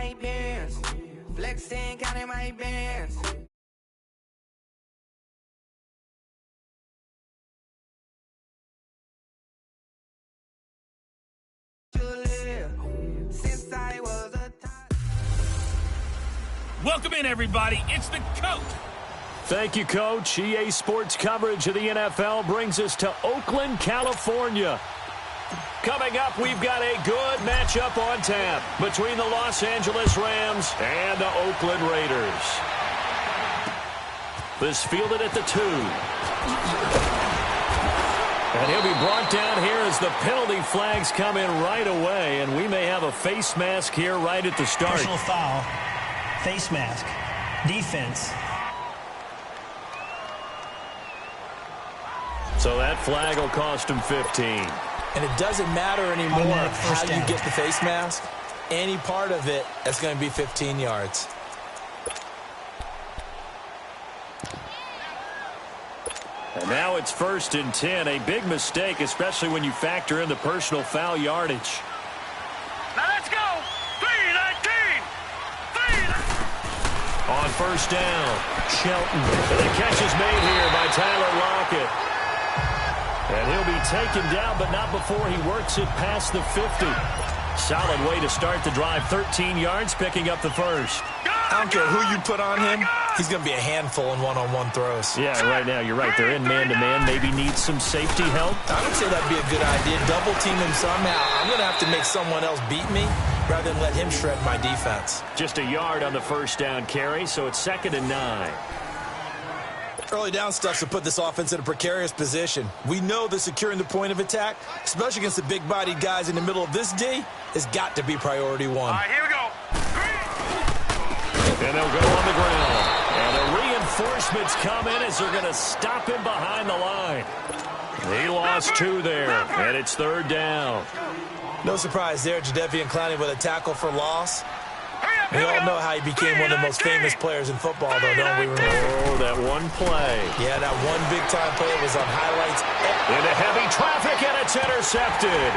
my bands. Flexing, counting my bands. Since I was a welcome in, everybody. It's the coach. Thank you, Coach. EA Sports coverage of the NFL brings us to Oakland, California. Coming up, we've got a good matchup on tap between the Los Angeles Rams and the Oakland Raiders. This fielded at the 2. And he'll be brought down here as the penalty flags come in right away, and we may have a face mask here right at the start. Personal foul, face mask, defense. So that flag will cost him 15. And it doesn't matter anymore how you get the face mask. Any part of it, that's going to be 15 yards. And now it's 1st and 10. A big mistake, especially when you factor in the personal foul yardage. Now let's go. 3-19. On 1st down, Shelton. And the catch is made here by Tyler Lockett. And he'll be taken down, but not before he works it past the 50. Solid way to start the drive. 13 yards, picking up the first. I don't care who you put on him. He's going to be a handful in one-on-one throws. Yeah, right now, you're right. They're in man-to-man. Maybe needs some safety help. I would say that'd be a good idea. Double team him somehow. I'm going to have to make someone else beat me rather than let him shred my defense. Just a yard on the 1st down carry, so it's 2nd and 9. Early down stuff to put this offense in a precarious position. We know that securing the point of attack, especially against the big-bodied guys in the middle of this D, has got to be priority 1. All right, here we go. And they'll go on the ground. And the reinforcements come in as they're going to stop him behind the line. He lost 2 there, and it's 3rd down. No surprise there, Jadeveon Clowney with a tackle for loss. We all know how he became one of the most famous players in football, though, don't we remember? Oh, that one play. Yeah, that one big-time play was on highlights. Into heavy traffic, and it's intercepted.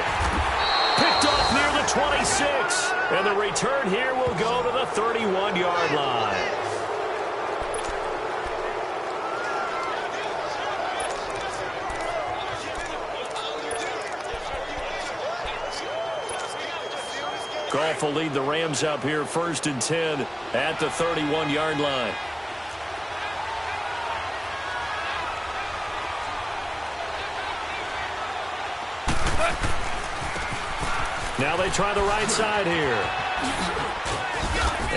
Picked off near the 26. And the return here will go to the 31-yard line. Goff will lead the Rams up here 1st and 10 at the 31-yard line. Now they try the right side here.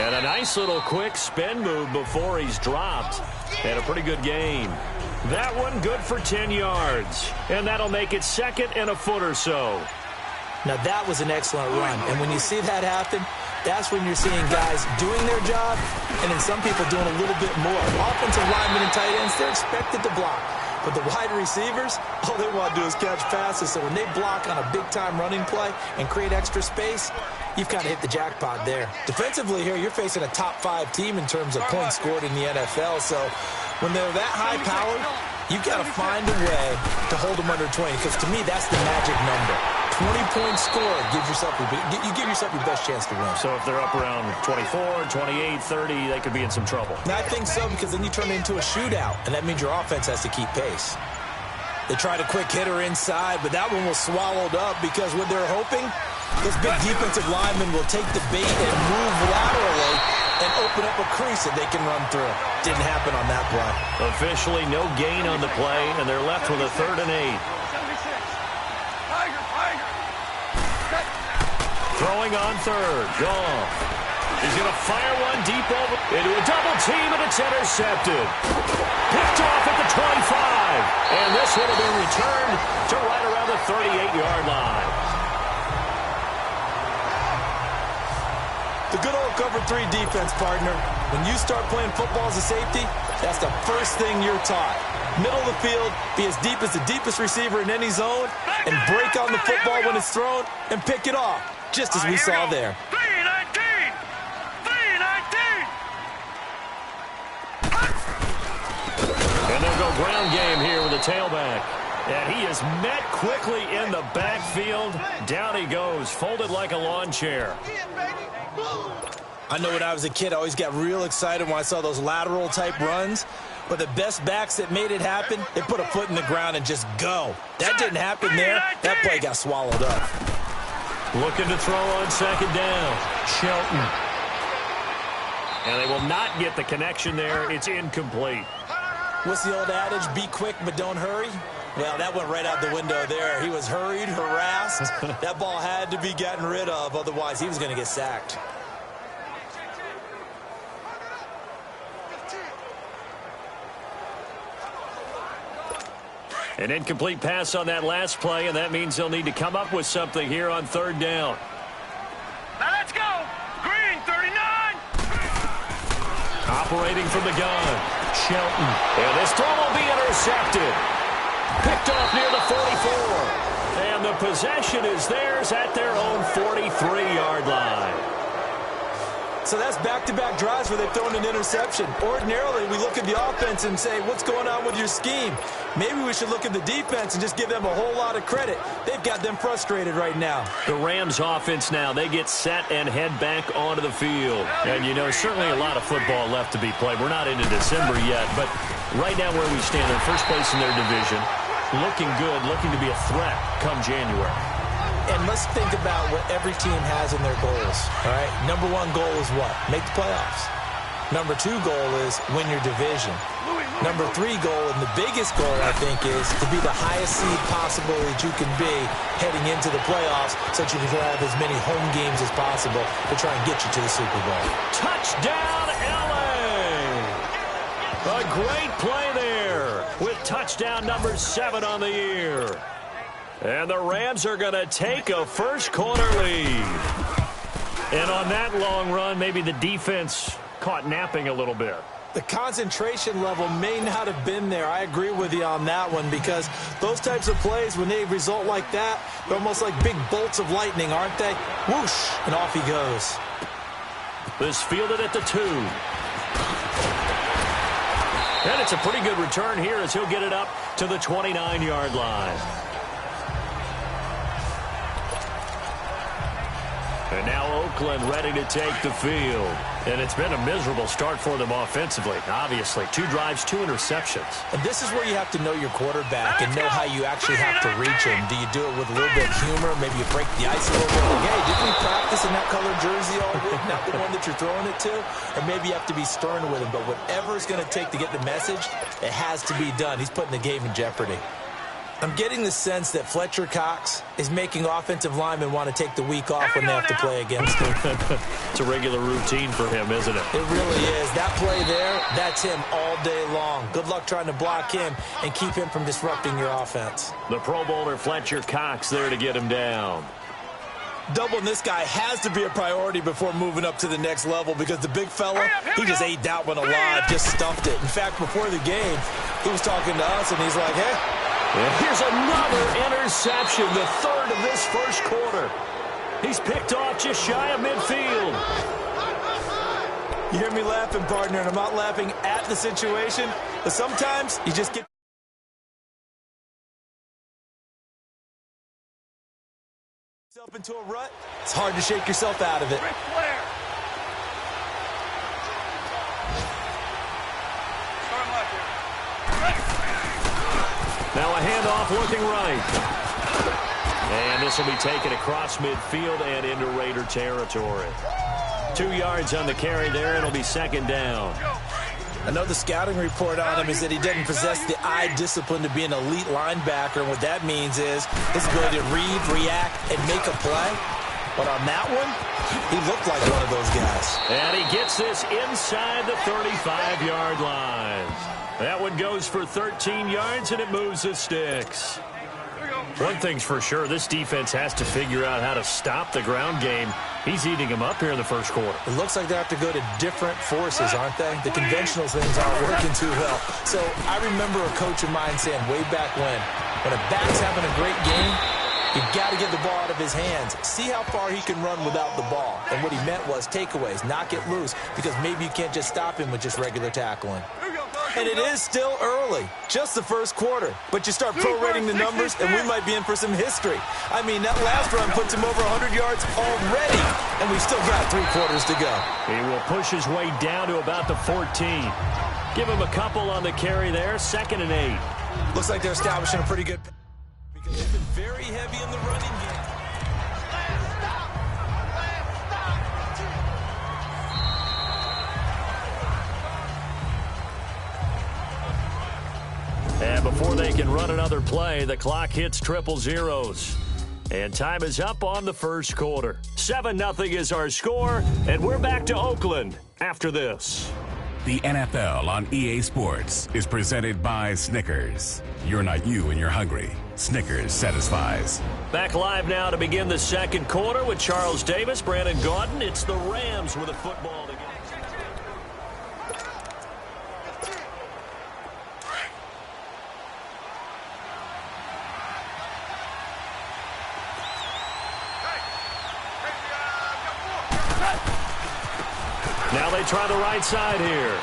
And a nice little quick spin move before he's dropped. And a pretty good gain. That one good for 10 yards. And that'll make it 2nd and a foot or so. Now, that was an excellent run. And when you see that happen, that's when you're seeing guys doing their job and then some people doing a little bit more. Offensive linemen and tight ends, they're expected to block. But the wide receivers, all they want to do is catch passes. So when they block on a big-time running play and create extra space, you've kind of hit the jackpot there. Defensively here, you're facing a top-5 team in terms of points scored in the NFL. So when they're that high-powered, you've got to find a way to hold them under 20. Because to me, that's the magic number. 20-point score gives yourself you give yourself your best chance to win. So if they're up around 24, 28, 30, they could be in some trouble. And I think so, because then you turn it into a shootout, and that means your offense has to keep pace. They tried a quick hitter inside, but that one was swallowed up because what they're hoping, this big defensive lineman will take the bait and move laterally and open up a crease that they can run through. Didn't happen on that play. Officially no gain on the play, and they're left with a 3rd and 8. Throwing on 3rd. Goff. He's going to fire one deep over into a double team, and it's intercepted. Picked off at the 25. And this one will be returned to right around the 38-yard line. The good old cover 3 defense, partner. When you start playing football as a safety, that's the first thing you're taught. Middle of the field, be as deep as the deepest receiver in any zone, and break on the football when it's thrown and pick it off, just as we saw there. 3-19. And they'll go ground game here with a tailback. And he is met quickly in the backfield. Down he goes, folded like a lawn chair. I know when I was a kid, I always got real excited when I saw those lateral-type runs. But the best backs that made it happen, they put a foot in the ground and just go. That didn't happen there. That play got swallowed up. Looking to throw on second down. Shelton. And they will not get the connection there. It's incomplete. What's the old adage? Be quick, but don't hurry. Well, that went right out the window there. He was hurried, harassed. That ball had to be gotten rid of. Otherwise, he was going to get sacked. An incomplete pass on that last play, and that means they'll need to come up with something here on third down. Now let's go. Green, 39. Operating from the gun. Shelton. And this throw will be intercepted. Picked off near the 44. And the possession is theirs at their own 43-yard line. So that's back-to-back drives where they've thrown an interception. Ordinarily, we look at the offense and say, what's going on with your scheme? Maybe we should look at the defense and just give them a whole lot of credit. They've got them frustrated right now. The Rams offense now, they get set and head back onto the field. And, you know, certainly a lot of football left to be played. We're not into December yet, but right now where we stand, in first place in their division, looking good, looking to be a threat come January. And let's think about what every team has in their goals, all right? Number one goal is what? Make the playoffs. Number two goal is win your division. Number three goal, and the biggest goal, I think, is to be the highest seed possible that you can be heading into the playoffs so that you can have as many home games as possible to try and get you to the Super Bowl. Touchdown, L.A. A great play there with touchdown number 7 on the year. And the Rams are going to take a first-quarter lead. And on that long run, maybe the defense caught napping a little bit. The concentration level may not have been there. I agree with you on that one because those types of plays, when they result like that, they're almost like big bolts of lightning, aren't they? Whoosh, and off he goes. This fielded at the 2. And it's a pretty good return here as he'll get it up to the 29-yard line. And now Oakland ready to take the field. And it's been a miserable start for them offensively, obviously. 2 drives, 2 interceptions. And this is where you have to know your quarterback and know how you actually have to reach him. Do you do it with a little bit of humor? Maybe you break the ice a little bit. Like, hey, didn't we practice in that colored jersey all week? Not the one that you're throwing it to? Or maybe you have to be stern with him. But whatever it's going to take to get the message, it has to be done. He's putting the game in jeopardy. I'm getting the sense that Fletcher Cox is making offensive linemen want to take the week off when they have to play against him. It's a regular routine for him, isn't it? It really is. That play there, that's him all day long. Good luck trying to block him and keep him from disrupting your offense. The Pro Bowler Fletcher Cox there to get him down. Doubling this guy has to be a priority before moving up to the next level because the big fella, he just ate that one alive, just stuffed it. In fact, before the game, he was talking to us, and he's like, hey. And here's another interception, the 3rd of this first quarter. He's picked off just shy of midfield. You hear me laughing, partner, and I'm not laughing at the situation, but sometimes you just get yourself into a rut. It's hard to shake yourself out of it. Now a handoff looking right. And this will be taken across midfield and into Raider territory. 2 yards on the carry there. It'll be second down. I know the scouting report on him is that he doesn't possess the eye discipline to be an elite linebacker. And what that means is his ability to read, react, and make a play. But on that one, he looked like one of those guys. And he gets this inside the 35-yard line. That one goes for 13 yards, and it moves the sticks. One thing's for sure, this defense has to figure out how to stop the ground game. He's eating them up here in the first quarter. It looks like they have to go to different forces, aren't they? The conventional things aren't working too well. So I remember a coach of mine saying way back when a back's having a great game, you've got to get the ball out of his hands. See how far he can run without the ball. And what he meant was takeaways, knock it loose, because maybe you can't just stop him with just regular tackling. And it is still early, just the first quarter. But you start prorating the numbers, and we might be in for some history. I mean, that last run puts him over 100 yards already, and we've still got 3 quarters to go. He will push his way down to about the 14. Give him a couple on the carry there, 2nd and 8. Looks like they're establishing a pretty good because they've been very heavy in the running game. And before they can run another play, the clock hits triple zeros. And time is up on the first quarter. 7-0 is our score, and we're back to Oakland after this. The NFL on EA Sports is presented by Snickers. You're not you and you're hungry. Snickers satisfies. Back live now to begin the second quarter with Charles Davis, Brandon Gaudin. It's the Rams with a football to get. Now they try the right side here.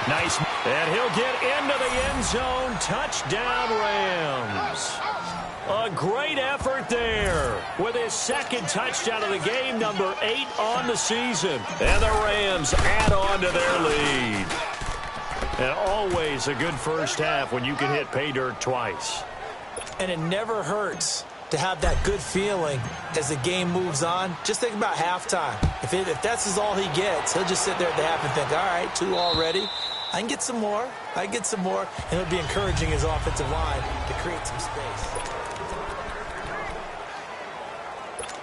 Nice. And he'll get into the end zone. Touchdown, Rams. A great effort there with his second touchdown of the game, number 8 on the season. And the Rams add on to their lead. And always a good first half when you can hit pay dirt twice. And it never hurts to have that good feeling as the game moves on. Just think about halftime. If that's all he gets, he'll just sit there at the half and think, all right, 2 already. I can get some more. I can get some more. And he'll be encouraging his offensive line to create some space.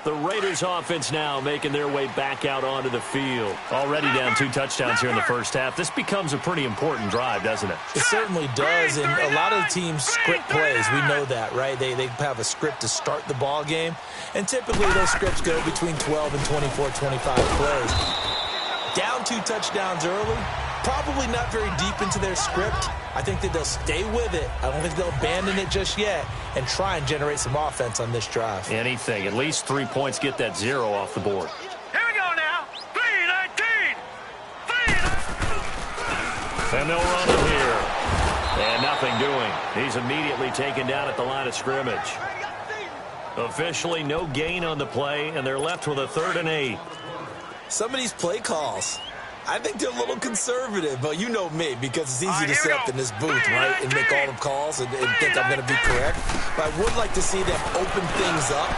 The Raiders offense now making their way back out onto the field. Already down 2 touchdowns here in the first half. This becomes a pretty important drive, doesn't it? It certainly does, and a lot of teams script plays. We know that, right? They have a script to start the ball game, and typically those scripts go between 12 and 24, 25 plays. Down 2 touchdowns early, probably not very deep into their script. I think that they'll stay with it. I don't think they'll abandon it just yet and try and generate some offense on this drive. Anything. At least 3 points, get that 0 off the board. Here we go now. 3-19. And they'll run it here. And nothing doing. He's immediately taken down at the line of scrimmage. Officially no gain on the play, and they're left with a 3rd and 8. Some of these play calls, I think they're a little conservative, but you know me, because it's easy to sit up in this booth, right, and make all the calls and think I'm going to be correct. But I would like to see them open things up,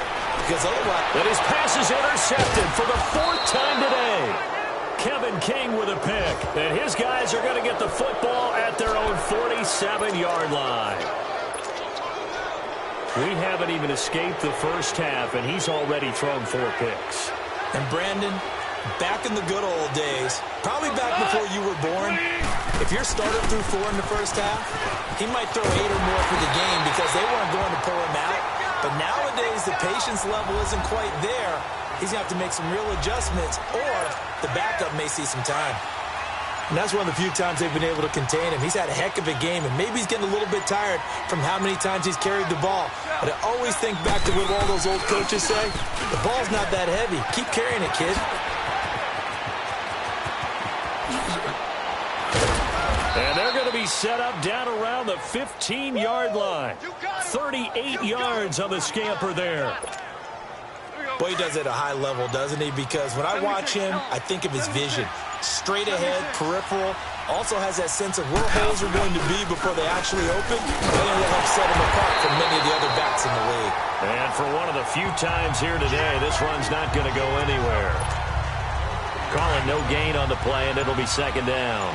because otherwise... And his pass is intercepted for the 4th time today. Kevin King with a pick. And his guys are going to get the football at their own 47-yard line. We haven't even escaped the first half, and he's already thrown 4 picks. And Brandon, back in the good old days, probably back before you were born, if your starter threw 4 in the first half, he might throw 8 or more for the game because they weren't going to pull him out. But nowadays, the patience level isn't quite there. He's going to have to make some real adjustments, or the backup may see some time. And that's one of the few times they've been able to contain him. He's had a heck of a game, and maybe he's getting a little bit tired from how many times he's carried the ball. But I always think back to what all those old coaches say. The ball's not that heavy. Keep carrying it, kid. And they're going to be set up down around the 15-yard line. 38 yards on the scamper there. Boy, he does it at a high level, doesn't he? Because when I watch him, I think of his vision. Straight ahead, peripheral. Also has that sense of where holes are going to be before they actually open. And it'll help set him apart from many of the other backs in the league. And for one of the few times here today, this run's not going to go anywhere. Calling no gain on the play, and it'll be 2nd down.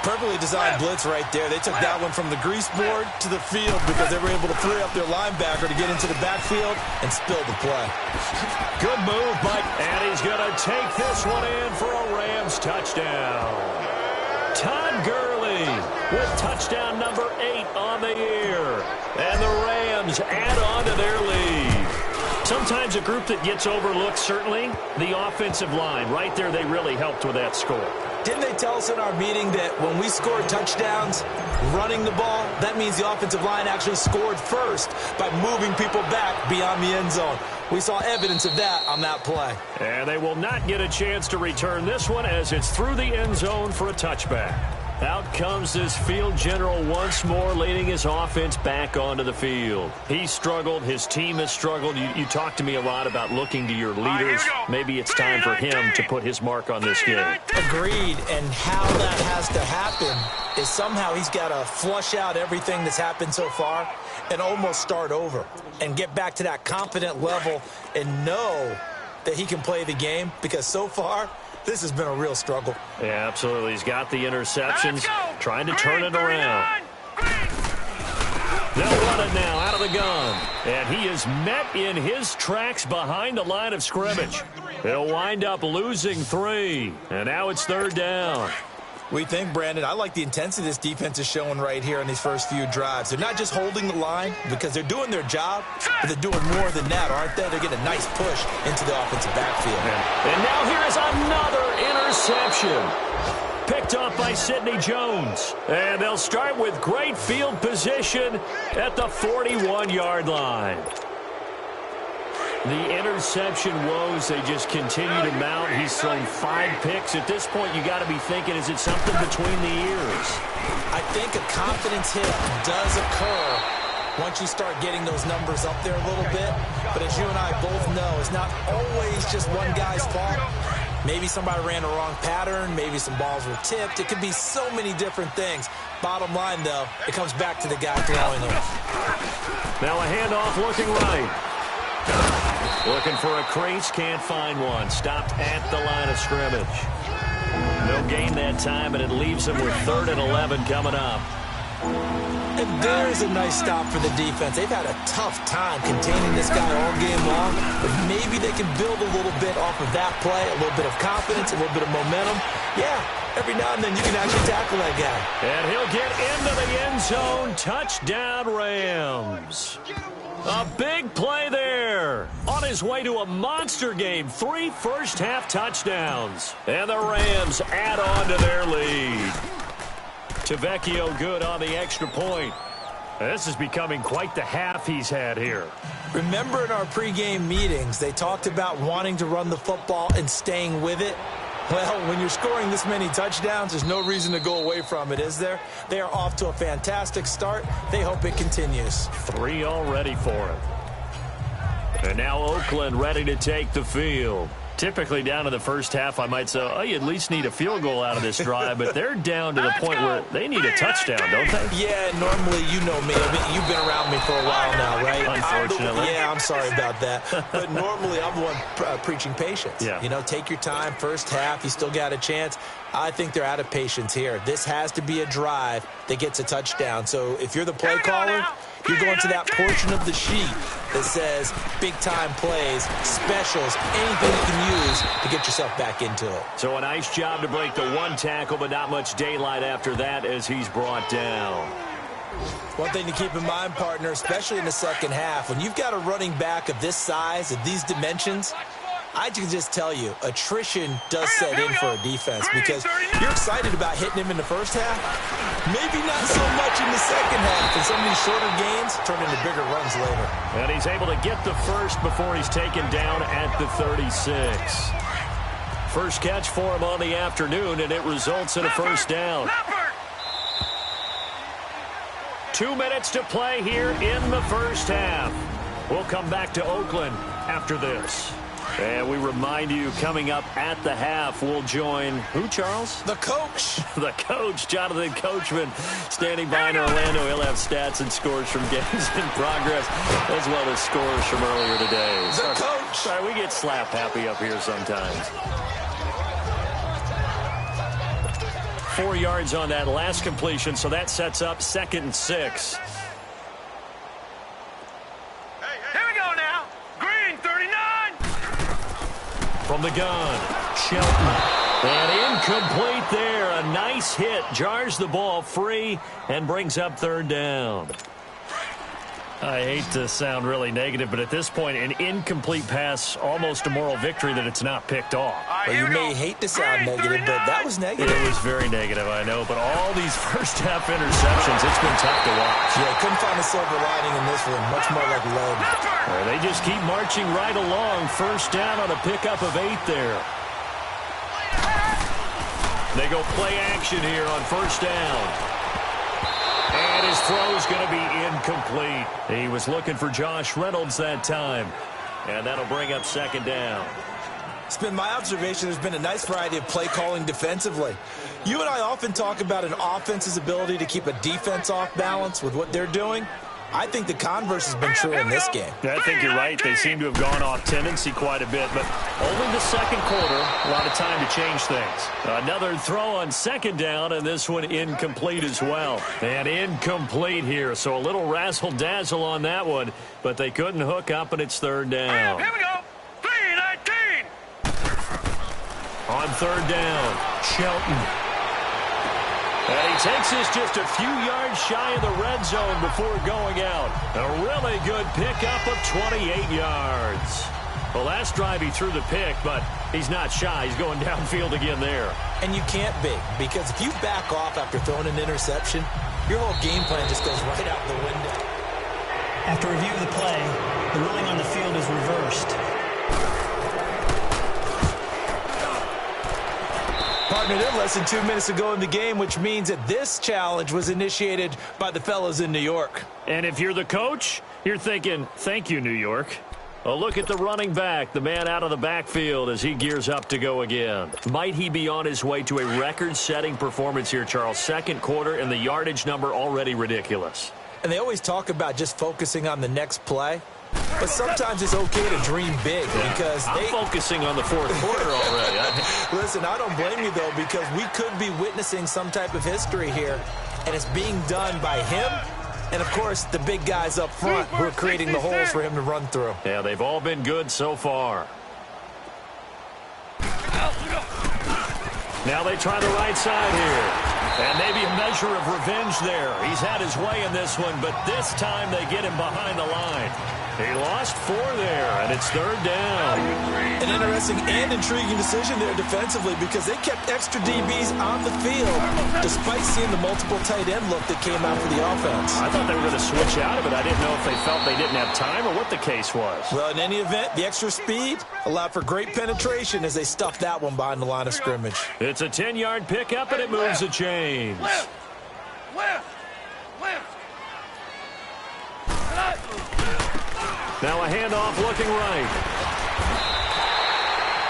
Perfectly designed blitz right there. They took that one from the grease board to the field because they were able to free up their linebacker to get into the backfield and spill the play. Good move, Mike. And he's going to take this one in for a Rams touchdown. Todd Gurley with touchdown number 8 on the year. And the Rams add on to their lead. Sometimes a group that gets overlooked, certainly, the offensive line. Right there, they really helped with that score. Didn't they tell us in our meeting that when we scored touchdowns running the ball, that means the offensive line actually scored first by moving people back beyond the end zone? We saw evidence of that on that play. And they will not get a chance to return this one as it's through the end zone for a touchback. Out comes this field general once more, leading his offense back onto the field. He struggled. His team has struggled. You talked to me a lot about looking to your leaders. Maybe it's time for him to put his mark on this game. Agreed. And how that has to happen is somehow he's got to flush out everything that's happened so far and almost start over and get back to that confident level and know that he can play the game, because so far this has been a real struggle. Yeah, absolutely. He's got the interceptions, trying to turn it around. They'll run it now out of the gun. And he is met in his tracks behind the line of scrimmage. He'll wind up losing 3. And now it's 3rd down. We think, Brandon, I like the intensity this defense is showing right here in these first few drives. They're not just holding the line because they're doing their job, but they're doing more than that, aren't they? They're getting a nice push into the offensive backfield. And now here is another interception. Picked up by Sidney Jones. And they'll start with great field position at the 41-yard line. The interception woes, they just continue to mount. He's thrown 5 picks. At this point, you got to be thinking, is it something between the ears? I think a confidence hit does occur once you start getting those numbers up there a little bit. But as you and I both know, it's not always just one guy's fault. Maybe somebody ran the wrong pattern. Maybe some balls were tipped. It could be so many different things. Bottom line, though, it comes back to the guy throwing them. Now a handoff looking right. Looking for a crease, can't find one. Stopped at the line of scrimmage. No gain that time, and it leaves him with 3rd and 11 coming up. And there's a nice stop for the defense. They've had a tough time containing this guy all game long, but maybe they can build a little bit off of that play, a little bit of confidence, a little bit of momentum. Yeah, every now and then you can actually tackle that guy. And he'll get into the end zone. Touchdown, Rams. A big play there. On his way to a monster game. 3 first-half touchdowns. And the Rams add on to their lead. Tavecchio good on the extra point. This is becoming quite the half he's had here. Remember in our pregame meetings, they talked about wanting to run the football and staying with it? Well, when you're scoring this many touchdowns, there's no reason to go away from it, is there? They are off to a fantastic start. They hope it continues. 3 already for him. And now Oakland ready to take the field. Typically down in the first half, I might say, oh, you at least need a field goal out of this drive, but they're down to the point where they need a touchdown, don't they? Yeah, normally, you know me. I mean, you've been around me for a while now, right? Unfortunately. I'm sorry about that. But normally, I'm the one preaching patience. Yeah. You know, take your time. First half, you still got a chance. I think they're out of patience here. This has to be a drive that gets a touchdown. So if you're the play caller, you're going to that portion of the sheet that says big-time plays, specials, anything you can use to get yourself back into it. So a nice job to break the 1 tackle, but not much daylight after that as he's brought down. One thing to keep in mind, partner, especially in the second half, when you've got a running back of this size, of these dimensions, I can just tell you, attrition does set in for a defense because you're excited about hitting him in the first half. Maybe not so much in the second half, and some of these shorter gains turn into bigger runs later. And he's able to get the first before he's taken down at the 36. First catch for him on the afternoon, and it results in a first down. 2 minutes to play here in the first half. We'll come back to Oakland after this. And we remind you, coming up at the half, we'll join who, Charles? The coach. The coach, Jonathan Coachman, standing by in Orlando. He'll have stats and scores from games in progress, as well as scores from earlier today. The coach. Sorry, we get slap happy up here sometimes. 4 yards on that last completion, so that sets up 2nd and 6. From the gun, Shelton. And incomplete there. A nice hit. Jars the ball free and brings up 3rd down. I hate to sound really negative, but at this point, an incomplete pass, almost a moral victory that it's not picked off. Well, you may hate to sound negative, but that was negative. It was very negative, I know. But all these first-half interceptions, it's been tough to watch. Yeah, couldn't find a silver lining in this one. Much more like lead. They just keep marching right along. First down on a pickup of 8 there. They go play action here on first down. And his throw is going to be incomplete. He was looking for Josh Reynolds that time. And that'll bring up second down. It's been my observation there's been a nice variety of play calling defensively. You and I often talk about an offense's ability to keep a defense off balance with what they're doing. I think the converse has been true in this game. I think you're right. They seem to have gone off tendency quite a bit, but only the second quarter, a lot of time to change things. Another throw on second down, and this one incomplete as well. And incomplete here, so a little razzle-dazzle on that one, but they couldn't hook up, and it's third down. Here we go. 3-19. On third down, Shelton. And he takes this just a few yards shy of the red zone before going out. A really good pickup of 28 yards. Well, last drive he threw the pick, but he's not shy. He's going downfield again there. And you can't be, because if you back off after throwing an interception, your whole game plan just goes right out the window. After review of the play, the ruling on the field is reversed. Partner, they're less than 2 minutes ago in the game, which means that this challenge was initiated by the fellas in New York. And if you're the coach, you're thinking, thank you, New York. A look at the running back, the man out of the backfield as he gears up to go again. Might he be on his way to a record-setting performance here, Charles? Second quarter and the yardage number already ridiculous. And they always talk about just focusing on the next play. But sometimes it's okay to dream big because I'm focusing on the fourth quarter already. Listen, I don't blame you, though, because we could be witnessing some type of history here, and it's being done by him and, of course, the big guys up front who are creating the holes for him to run through. Yeah, they've all been good so far. Now they try the right side here. And maybe a measure of revenge there. He's had his way in this one, but this time they get him behind the line. He lost 4 there, and it's third down. An interesting and intriguing decision there defensively because they kept extra DBs on the field despite seeing the multiple tight end look that came out for the offense. I thought they were going to switch out of it. I didn't know if they felt they didn't have time or what the case was. Well, in any event, the extra speed allowed for great penetration as they stuffed that one behind the line of scrimmage. It's a 10-yard pickup, and it moves the chains. Now a handoff looking right.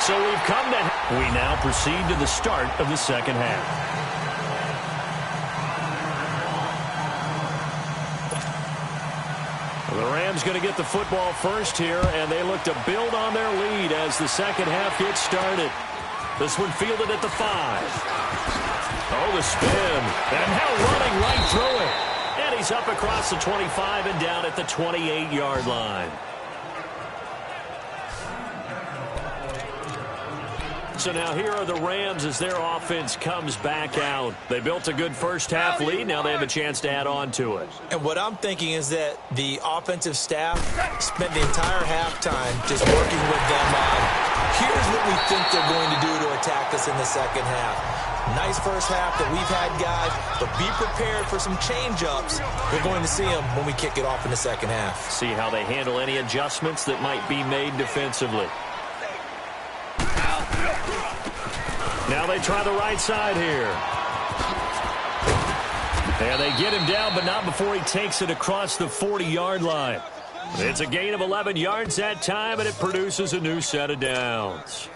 So we now proceed to the start of the second half. The Rams going to get the football first here, and they look to build on their lead as the second half gets started. This one fielded at the 5. Oh, the spin. And now running right through it. And he's up across the 25 and down at the 28-yard line. So now here are the Rams as their offense comes back out. They built a good first-half lead. Now they have a chance to add on to it. And what I'm thinking is that the offensive staff spent the entire halftime just working with them on, here's what we think they're going to do to attack us in the second half. Nice first half that we've had, guys, but be prepared for some change-ups. We're going to see them when we kick it off in the second half. See how they handle any adjustments that might be made defensively. Now they try the right side here. And they get him down, but not before he takes it across the 40-yard line. It's a gain of 11 yards that time, and it produces a new set of downs.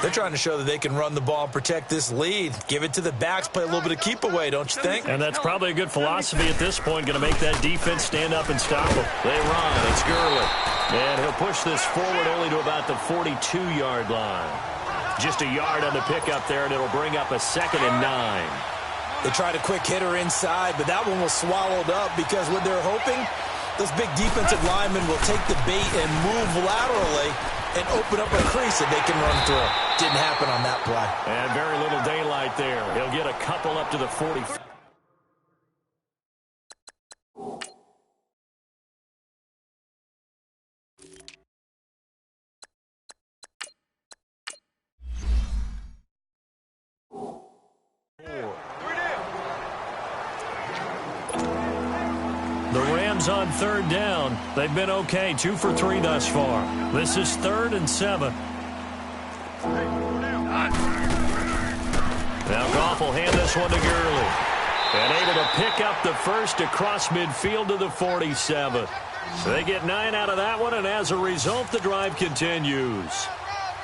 They're trying to show that they can run the ball and protect this lead. Give it to the backs, play a little bit of keep away, don't you think? And that's probably a good philosophy at this point, going to make that defense stand up and stop them. They run. It's Gurley. And he'll push this forward only to about the 42-yard line. Just a yard on the pickup there, and it'll bring up a 2nd and 9. They tried a quick hitter inside, but that one was swallowed up because what they're hoping, those big defensive linemen will take the bait and move laterally and open up a crease that they can run through. Didn't happen on that play. And very little daylight there. He'll get a couple up to the 40. The Rams on third down. They've been okay, 2 for 3 thus far. This is 3rd and 7. Now Goff will hand this one to Gurley. And able to pick up the first across midfield to the 47. They get 9 out of that one, and as a result, the drive continues.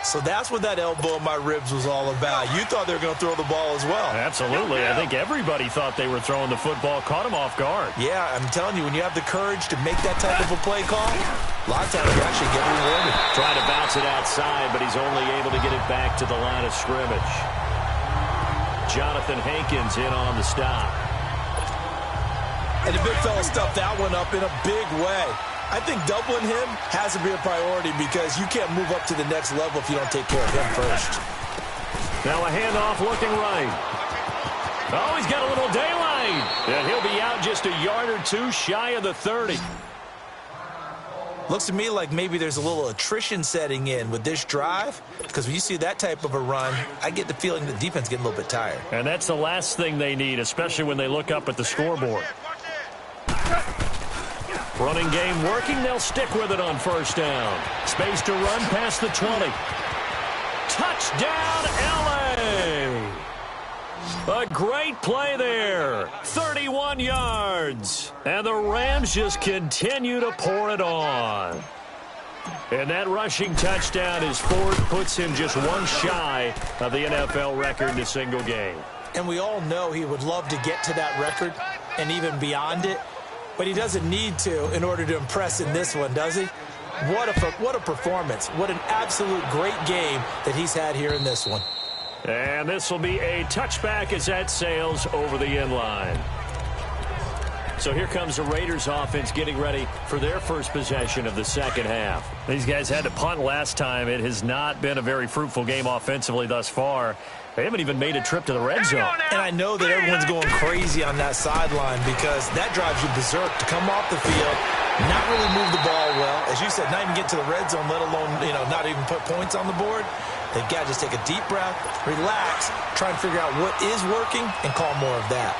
So that's what that elbow in my ribs was all about. You thought they were going to throw the ball as well. Absolutely. I think everybody thought they were throwing the football, caught him off guard. Yeah, I'm telling you, when you have the courage to make that type of a play call, a lot of times you actually get rewarded. Trying to bounce it outside, but he's only able to get it back to the line of scrimmage. Jonathan Hankins in on the stop. And the big fella stuffed that one up in a big way. I think doubling him has to be a priority because you can't move up to the next level if you don't take care of him first. Now a handoff looking right. Oh, he's got a little daylight. And he'll be out just a yard or two shy of the 30. Looks to me like maybe there's a little attrition setting in with this drive, because when you see that type of a run, I get the feeling the defense getting a little bit tired. And that's the last thing they need, especially when they look up at the scoreboard. Running game working. They'll stick with it on first down. Space to run past the 20. Touchdown, L.A. A great play there. 31 yards. And the Rams just continue to pour it on. And that rushing touchdown is Ford puts him just one shy of the NFL record in a single game. And we all know he would love to get to that record and even beyond it. But he doesn't need to in order to impress in this one, does he? What a performance. What an absolute great game that he's had here in this one. And this will be a touchback as that sails over the end line. So here comes the Raiders offense getting ready for their first possession of the second half. These guys had to punt last time. It has not been a very fruitful game offensively thus far. They haven't even made a trip to the red zone. And I know that everyone's going crazy on that sideline because that drives you berserk to come off the field, not really move the ball well. As you said, not even get to the red zone, let alone, not even put points on the board. They've got to just take a deep breath, relax, try and figure out what is working, and call more of that.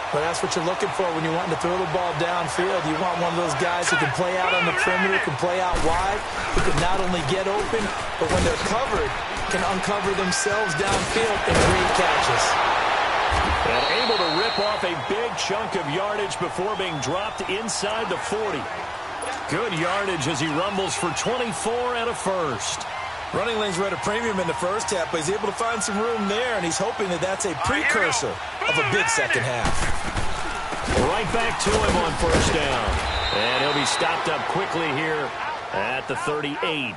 But that's what you're looking for when you're wanting to throw the ball downfield. You want one of those guys who can play out on the perimeter, can play out wide, who can not only get open, but when they're covered, can uncover themselves downfield and create catches. And able to rip off a big chunk of yardage before being dropped inside the 40. Good yardage as he rumbles for 24 and a first. Running lanes were at a premium in the first half, but he's able to find some room there, and he's hoping that that's a precursor of a big second half. Right back to him on first down. And he'll be stopped up quickly here at the 38.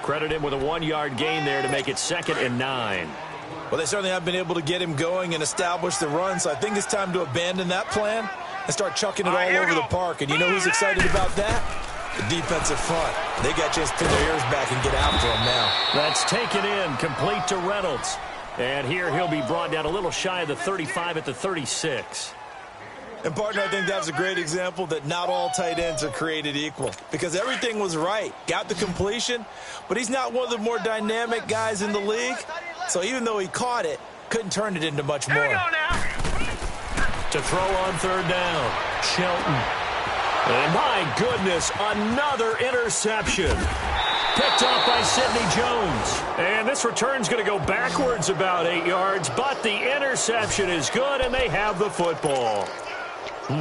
Credit him with a 1-yard gain there to make it 2nd and 9. Well, they certainly have been able to get him going and establish the run, so I think it's time to abandon that plan and start chucking it all over the park. And you know who's excited about that? The defensive front. They got a chance to pin their ears back and get after him now. That's taken in, complete to Reynolds. And here he'll be brought down a little shy of the 35 at the 36. And, partner, I think that's a great example that not all tight ends are created equal because everything was right. Got the completion, but he's not one of the more dynamic guys in the league. So even though he caught it, couldn't turn it into much more. To throw on third down, Shelton. And my goodness, another interception. Picked off by Sidney Jones. And this return's going to go backwards about 8 yards, but the interception is good, and they have the football.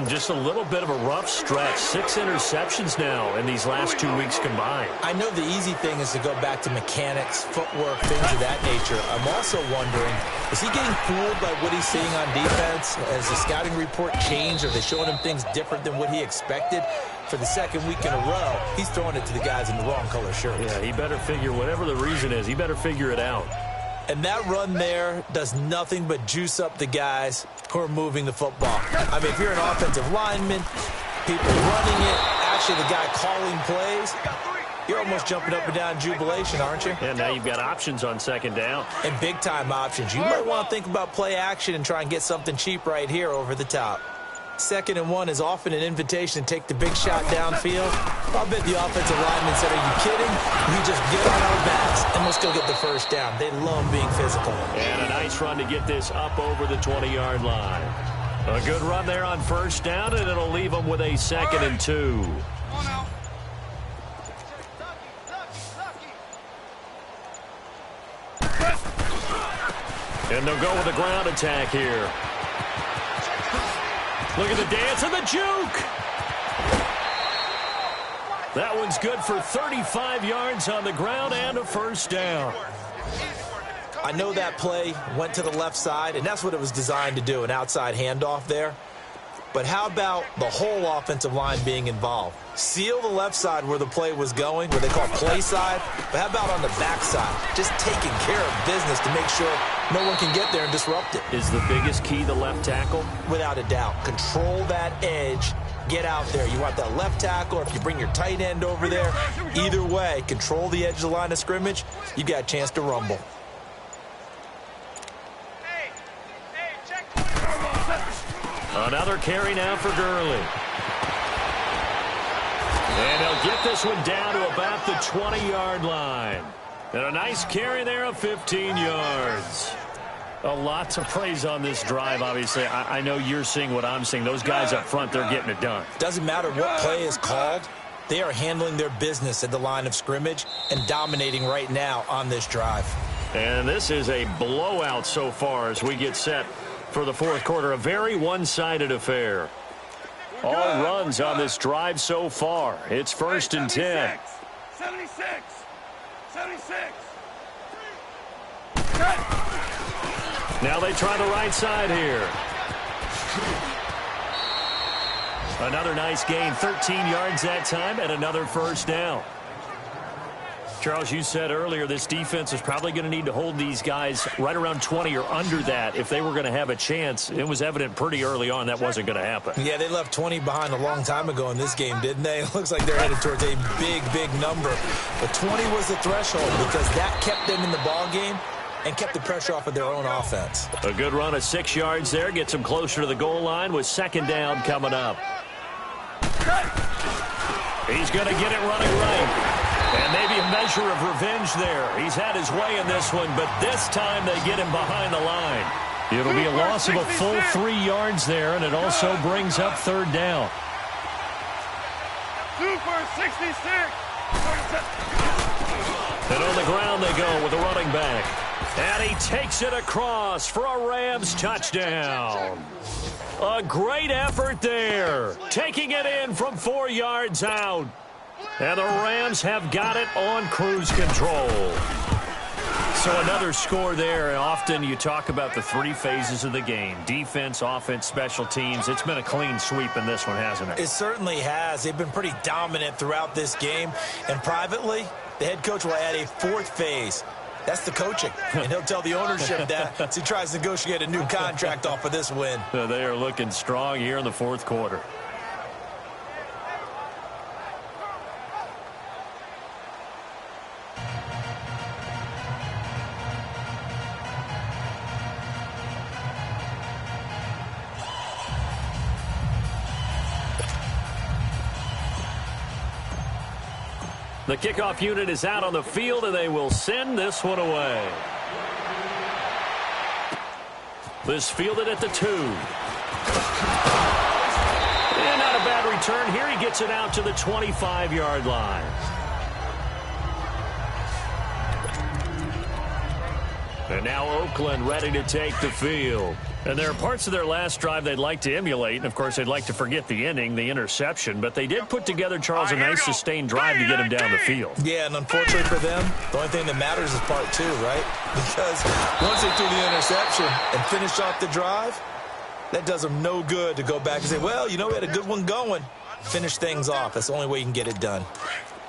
Just a little bit of a rough stretch. 6 interceptions now in these last 2 weeks combined. I know the easy thing is to go back to mechanics, footwork, things of that nature. I'm also wondering, is he getting fooled by what he's seeing on defense? Has the scouting report changed? Are they showing him things different than what he expected? For the second week in a row, he's throwing it to the guys in the wrong color shirts. Yeah, he better figure, whatever the reason is, he better figure it out. And that run there does nothing but juice up the guys who are moving the football. I mean, if you're an offensive lineman, people running it, actually the guy calling plays, you're almost jumping up and down in jubilation, aren't you? And now you've got options on second down. And big-time options. You might want to think about play action and try and get something cheap right here over the top. 2nd and 1 is often an invitation to take the big shot downfield. I'll bet the offensive lineman said, are you kidding? We just get on our backs, and we'll still get the first down. They love being physical. And a nice run to get this up over the 20-yard line. A good run there on first down, and it'll leave them with a 2nd and 2. And they'll go with a ground attack here. Look at the dance and the juke. That one's good for 35 yards on the ground and a first down. I know that play went to the left side, and that's what it was designed to do, an outside handoff there. But how about the whole offensive line being involved? Seal the left side where the play was going, where they call play side. But how about on the back side? Just taking care of business to make sure no one can get there and disrupt it. Is the biggest key the left tackle? Without a doubt. Control that edge. Get out there. You want that left tackle, or if you bring your tight end over there, either way, control the edge of the line of scrimmage, you got a chance to rumble. Another carry now for Gurley. And he'll get this one down to about the 20-yard line. And a nice carry there of 15 yards. A lot to praise on this drive, obviously. I know you're seeing what I'm seeing. Those guys up front, they're getting it done. Doesn't matter what play is called. They are handling their business at the line of scrimmage and dominating right now on this drive. And this is a blowout so far as we get set for the fourth quarter. A very one-sided affair. All runs on this drive so far. It's 1st and 10. 76. Now they try the right side here. Another nice gain, 13 yards that time, and another first down. Charles, you said earlier this defense is probably going to need to hold these guys right around 20 or under that if they were going to have a chance. It was evident pretty early on that wasn't going to happen. Yeah, they left 20 behind a long time ago in this game, didn't they? It looks like they're headed towards a big, big number. But 20 was the threshold because that kept them in the ball game and kept the pressure off of their own offense. A good run of 6 yards there gets them closer to the goal line with second down coming up. He's going to get it running right. And maybe a measure of revenge there. He's had his way in this one, but this time they get him behind the line. It'll be a loss of a full 3 yards there, and it also brings up third down. Super 66. And on the ground they go with the running back. And he takes it across for a Rams touchdown. A great effort there. Taking it in from 4 yards out. And the Rams have got it on cruise control. So another score there. Often you talk about the 3 phases of the game. Defense, offense, special teams. It's been a clean sweep in this one, hasn't it? It certainly has. They've been pretty dominant throughout this game. And privately, the head coach will add a 4th phase. That's the coaching. And he'll tell the ownership that as he tries to negotiate a new contract off of this win. They are looking strong here in the fourth quarter. The kickoff unit is out on the field, and they will send this one away. This fielded at the 2. And not a bad return here. He gets it out to the 25-yard line. And now Oakland ready to take the field. And there are parts of their last drive they'd like to emulate. And, of course, they'd like to forget the ending, the interception. But they did put together, Charles, a nice sustained drive to get him down the field. Yeah, and unfortunately for them, the only thing that matters is part 2, right? Because once they threw the interception and finished off the drive, that does them no good to go back and say, well, you know, we had a good one going. Finish things off. That's the only way you can get it done.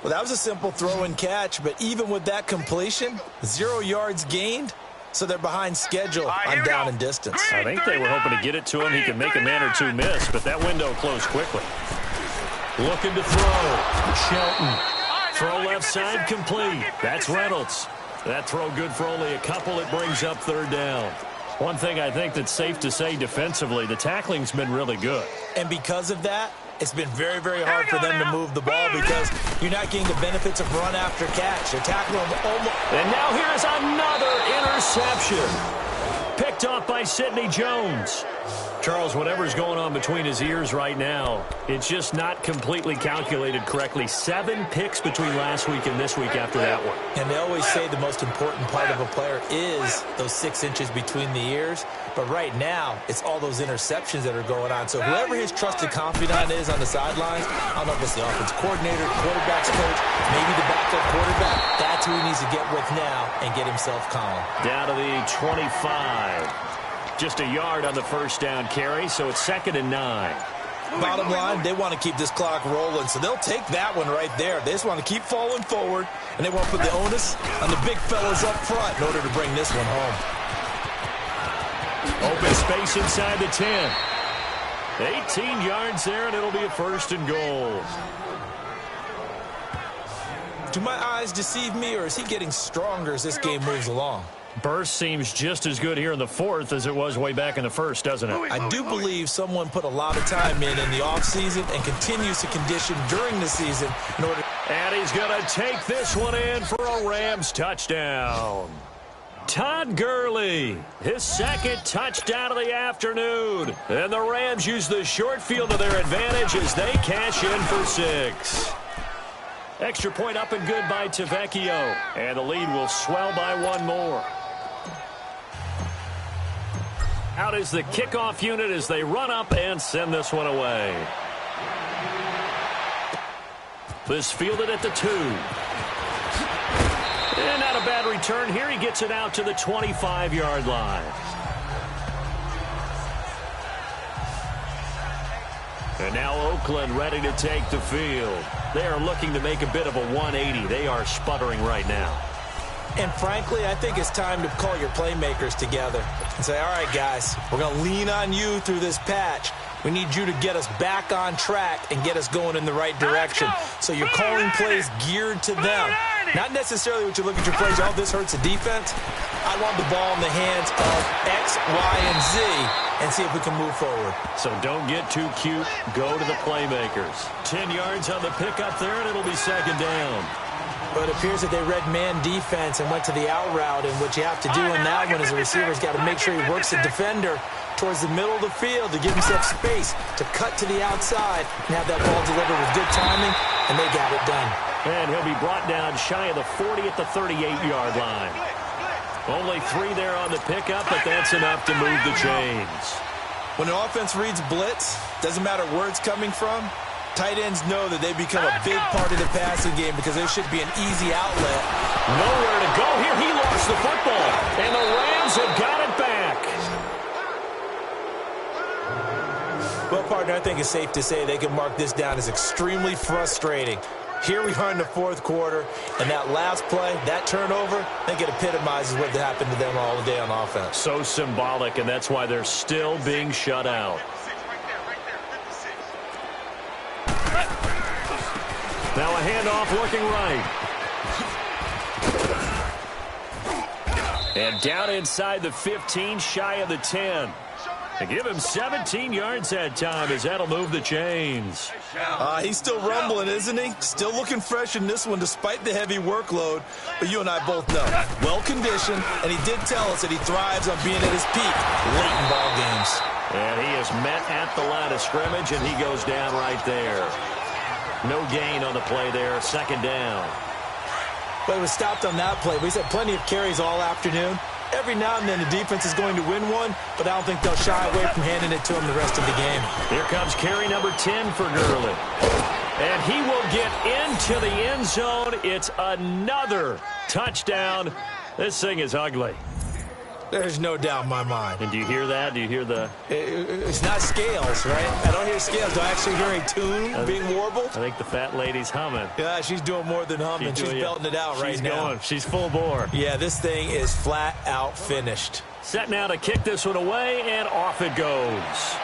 Well, that was a simple throw and catch. But even with that completion, 0 yards gained. So they're behind schedule on down and distance. I think they were hoping to get it to him. He can make a man or 2 miss, but that window closed quickly. Looking to throw. Shelton. Throw left side complete. That's Reynolds. That throw good for only a couple. It brings up third down. One thing I think that's safe to say defensively, the tackling's been really good. And because of that, it's been very, very hard for them to move the ball because you're not getting the benefits of run after catch. They're tackling them almost. And now here's another interception. Picked picked off by Sidney Jones. Charles, whatever's going on between his ears right now, it's just not completely calculated correctly. 7 picks between last week and this week after that one. And they always say the most important part of a player is those 6 inches between the ears. But right now, it's all those interceptions that are going on. So whoever his trusted confidant is on the sidelines, I don't know if it's the offense coordinator, quarterback's coach, maybe the backup quarterback, that's who he needs to get with now and get himself calm. Down to the 25. Just a yard on the first down carry, so it's 2nd and 9. Bottom line, they want to keep this clock rolling, so they'll take that one right there. They just want to keep falling forward, and they want to put the onus on the big fellas up front in order to bring this one home. Open space inside the 10. 18 yards there, and it'll be a 1st and goal. Do my eyes deceive me, or is he getting stronger as this game moves along? Burst seems just as good here in the 4th as it was way back in the 1st, doesn't it? I do believe someone put a lot of time in the offseason and continues to condition during the season in order. And he's going to take this one in for a Rams touchdown. Todd Gurley, his 2nd touchdown of the afternoon. And the Rams use the short field to their advantage as they cash in for 6. Extra point up and good by Tavecchio. And the lead will swell by 1 more. Out is the kickoff unit as they run up and send this one away. This fielded at the 2. And not a bad return here. He gets it out to the 25-yard line. And now Oakland ready to take the field. They are looking to make a bit of a 180. They are sputtering right now. And frankly, I think it's time to call your playmakers together and say, all right, guys, we're going to lean on you through this patch. We need you to get us back on track and get us going in the right direction. So you're calling plays geared to them. Not necessarily what you look at your plays, oh, this hurts the defense. I want the ball in the hands of X, Y, and Z and see if we can move forward. So don't get too cute. Go to the playmakers. 10 yards on the pickup there, and it'll be 2nd down. But it appears that they read man defense and went to the out route, and what you have to do in that one as a receiver is got to make sure he works the defender towards the middle of the field to give himself space to cut to the outside and have that ball delivered with good timing, and they got it done. And he'll be brought down shy of the 40 at the 38-yard line. Only 3 there on the pickup, but that's enough to move the chains. When an offense reads blitz, doesn't matter where it's coming from, tight ends know that they become a big part of the passing game because there should be an easy outlet. Nowhere to go here. He lost the football, and the Rams have got it back. Well, partner, I think it's safe to say they can mark this down as extremely frustrating. Here we are in the 4th quarter, and that last play, that turnover, I think it epitomizes what happened to them all day on offense. So symbolic, and that's why they're still being shut out. Now a handoff looking right. And down inside the 15, shy of the 10. They give him 17 yards that time as that'll move the chains. He's still rumbling, isn't he? Still looking fresh in this one despite the heavy workload. But you and I both know, well-conditioned, and he did tell us that he thrives on being at his peak late in ball games. And he is met at the line of scrimmage, and he goes down right there. No gain on the play there, 2nd down. But it was stopped on that play. We've had plenty of carries all afternoon. Every now and then the defense is going to win one, but I don't think they'll shy away from handing it to him the rest of the game. Here comes carry number 10 for Gurley. And he will get into the end zone. It's another touchdown. This thing is ugly. There's no doubt in my mind. And do you hear that? Do you hear the... It's not scales, right? I don't hear scales. Do I actually hear a tune being warbled? I think the fat lady's humming. Yeah, she's doing more than humming. She's belting it out right now. She's full bore. Yeah, this thing is flat out finished. Set now to kick this one away, and off it goes.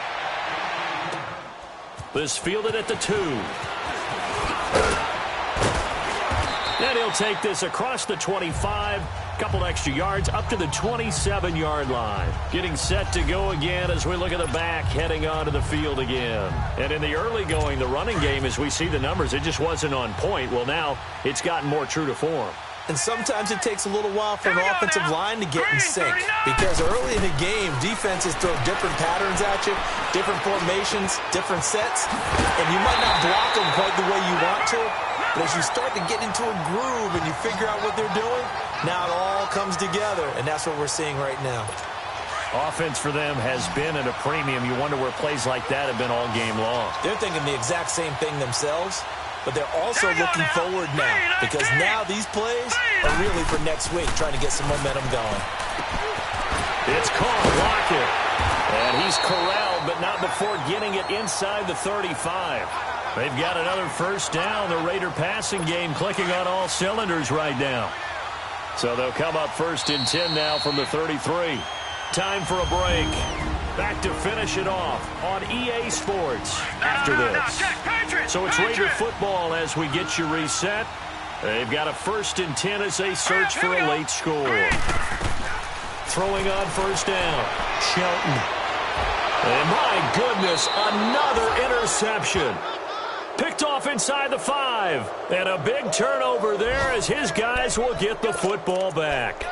This fielded at the 2. And he'll take this across the 25. Couple extra yards up to the 27-yard line. Getting set to go again as we look at the back heading onto the field again. And in the early going, the running game, as we see the numbers, it just wasn't on point. Well, now it's gotten more true to form. And sometimes it takes a little while for an offensive line to get in sync. Because early in the game, defenses throw different patterns at you, different formations, different sets. And you might not block them quite the way you want to. But as you start to get into a groove and you figure out what they're doing, now it all comes together. And that's what we're seeing right now. Offense for them has been at a premium. You wonder where plays like that have been all game long. They're thinking the exact same thing themselves. But they're also looking forward now, because now these plays are really for next week, trying to get some momentum going. It's caught, Lockett. And he's corralled, but not before getting it inside the 35. They've got another first down. The Raider passing game clicking on all cylinders right now. So they'll come up first and 10 now from the 33. Time for a break. Back to finish it off on EA Sports after this. So it's Raider football as we get you reset. They've got a first and 10 as they search for a late score. Throwing on first down, Shelton. And my goodness, another interception. Picked off inside the 5. And a big turnover there as his guys will get the football back.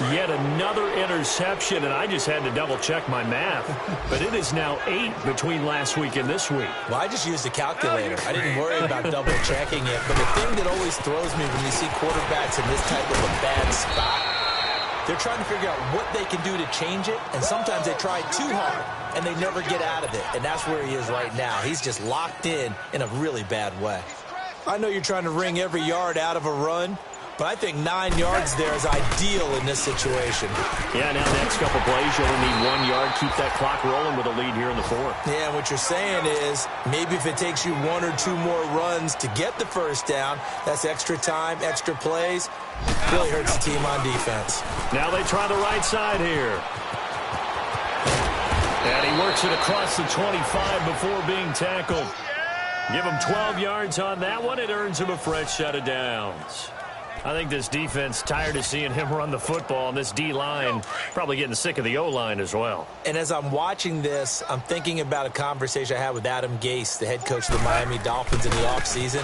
Yet another interception, and I just had to double-check my math. But it is now 8 between last week and this week. Well, I just used a calculator. I didn't worry about double-checking it. But the thing that always throws me when you see quarterbacks in this type of a bad spot, they're trying to figure out what they can do to change it, and sometimes they try too hard, and they never get out of it. And that's where he is right now. He's just locked in a really bad way. I know you're trying to wring every yard out of a run, but I think 9 yards there is ideal in this situation. Yeah, now next couple plays, you only need 1 yard. Keep that clock rolling with a lead here in the 4th. Yeah, what you're saying is maybe if it takes you 1 or 2 more runs to get the first down, that's extra time, extra plays. Really hurts the team on defense. Now they try the right side here. And he works it across the 25 before being tackled. Give him 12 yards on that one. It earns him a fresh set of downs. I think this defense tired of seeing him run the football, and this D-line probably getting sick of the O-line as well. And as I'm watching this, I'm thinking about a conversation I had with Adam Gase, the head coach of the Miami Dolphins in the offseason.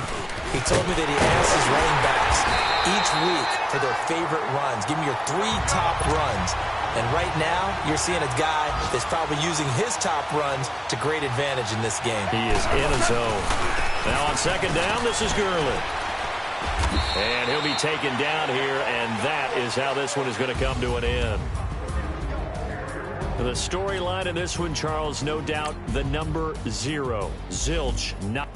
He told me that he asked his running backs each week for their favorite runs. Give me your 3 top runs. And right now, you're seeing a guy that's probably using his top runs to great advantage in this game. He is in a zone. Now on second down, this is Gurley. And he'll be taken down here, and that is how this one is going to come to an end. The storyline in this one, Charles, no doubt the number 0, Zilch, not.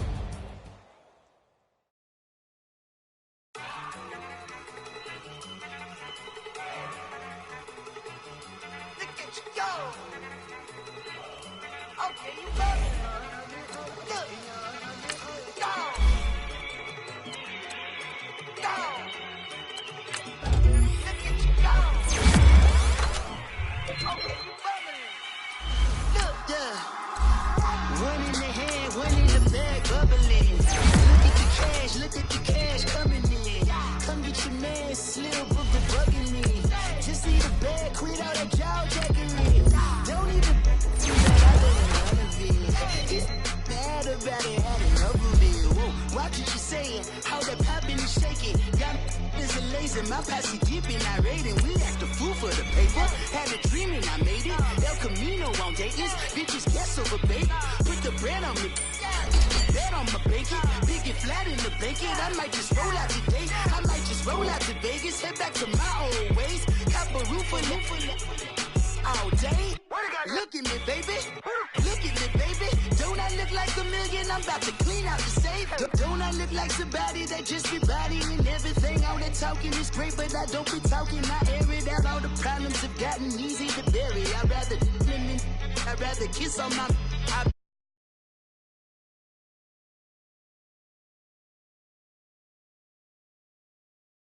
I'd rather kiss on my